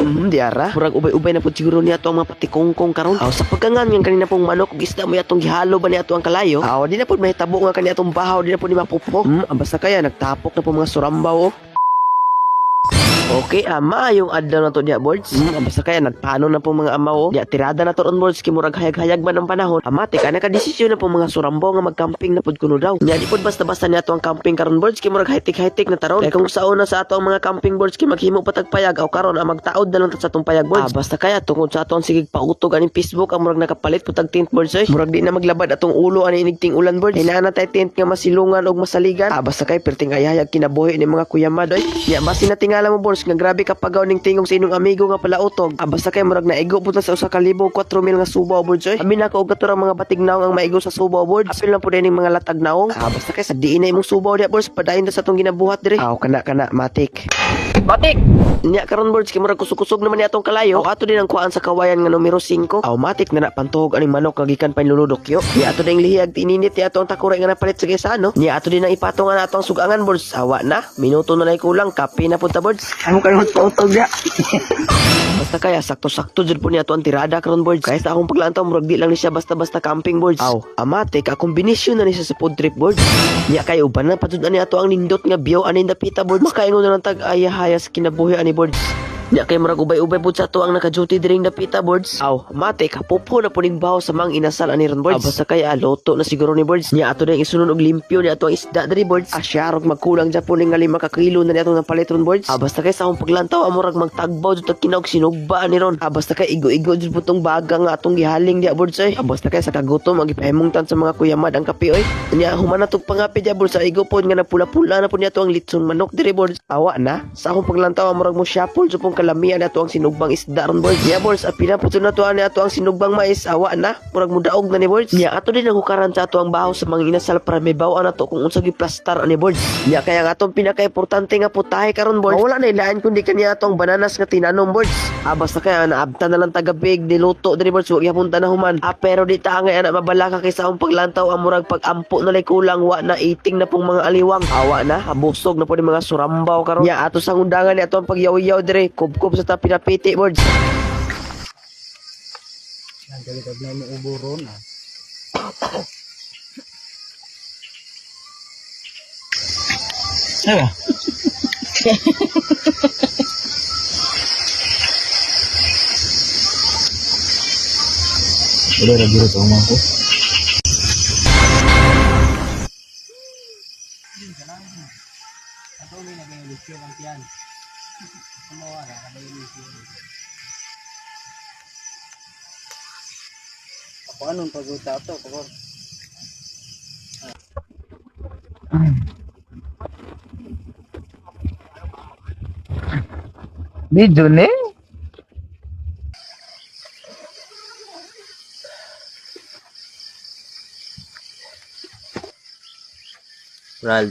Diara. Murag ubay-ubay na po siguro niya to ang mga patikongkong karon. Sa pagkangan ng kanina pong manok, isda mo yatong gihalo ba niya to ang kalayo? Di na po may tabo nga kanina tong bahaw, di na po ni mapupo. Basta kaya nagtapok na po mga surambaw. Okay, maayong adlaw na to diya, boards. Basta kaya nagpano na po mga amaw. Diya tirada na to on boards, kimurag hayag-hayag man ang panahon. Amate ka naka-desisyon na po mga surambo nga mag-camping na pud kuno daw. Nya di pud basta-basta niya to ang camping karon boards, kimurag high-tech na taron. Kaya kung sauna sa ato ang mga camping boards ki maghimo patag payag aw karon magtaod na lang ta sa atong payag boards. Basta kaya tungod sa aton sigig pautog aning Facebook ang murag nakapalit putag tint boards ay. Murag di na maglabad atong ulo ani inigting ulan boards. Hinana tay tint nga masilungan og masaligan. Basta kay perting ayayag kinabuhi ni mga kuyamad ay. Nya basi na tingala mo boards nga grabe ka pagaw ning tingog sa inyong amigo nga palautog. Basta kay murag naigo puta sa 1,400 nga subaw boards oy. Amin ako og katurang mga batignaw ang maigo sa subaw boards. Apil lang pud ning mga latag naong. Basta kay sa diin na imong subaw dia boards padayon ta sa atong ginabuhat dire. Kana matik. Matik. Nya karon boards kay murag kusog-kusog naman ni atong kalayo. Ato din ang kuan sa kawayan nga numero 5. Matik na pantuhog aning manok nga gikan pa niluludokyo. Nya ato ding lihag tininit ni atong takuray nga napalit sa gesano. Nya ato din ang ipatongan atong sugangan boards. Na minuto na lay kulang kape na punta boards. Amo karon utog ya. Basta kaya sakto-sakto jud po niya to ang tirada karon boards. Kaya sa akong paglantaw murag di lang ni siya basta-basta camping boards. Amate ka kombinasyon na ni siya sa food trip boards. Nya kay uban na patud ani ato ang nindot nga biyaw ani dapita boards. Makaingon na lang tag ayahaya sa kinabuhi ani boards. Nya kay murag ubay-ubay pud sa to ang naka-duty diring dapita boards. Mate kapupo na puning baho sa mang inasal ani ron boards. Basta kay loto na siguro ni boards. Nya ato ding isunod og limpyo ni ato ang isda diri boards. Asyarog magkulang japon ning 5 ka kilo na ni ato ng palit ron boards. Basta kay sa akong paglantaw murag magtagbaw jud kinaog sinugba ani ron. Basta kay igo-igo jud putong baga nga atong gihaling dia boards ay. Basta kay sa kagutom ang gipahimungtan sa mga kuyamad ang kape oy. Nya human na tug pangapi dia boards sa igo pod nga napula-pula na pud niya to ang litson manok diri boards. Na sa akong paglantaw murag mo syapol jud pong kalamian na to ang sinugbang isda ron boards. Nya boards apila pud na to ani ato ang sinugbang mais na murag mudaog na ni boards. Nya ato din ang hukaran sa ato ang baho sa mga inasal para may bawo na to kung unsa giplastar ani boards. Nya kaya nga atong pinaka-importante nga putahe karon boards. Wala na ilain kundi kaniya atong bananas nga tinanom boards. Basta kaya naabtan na lang tagabig niluto diri boards wa gyapon tanahuman. Pero di ta nga ana mabalaka kay sa akong paglantaw ang murag pag-ampo na lay kulang wa na eating na pong mga aliwang. Na habusog na po ni mga surambaw karon. Nya ato sang undangan ni ato ang pagyaw-yaw diri kubkob sa tapinapiti boards. Nagalitag na mo uburon Ano? Udah ada biru sama aku. Atau ini lagi lucu kantian. Semua ada lucu. Apa anun paguta to pagor. Video ne? Ral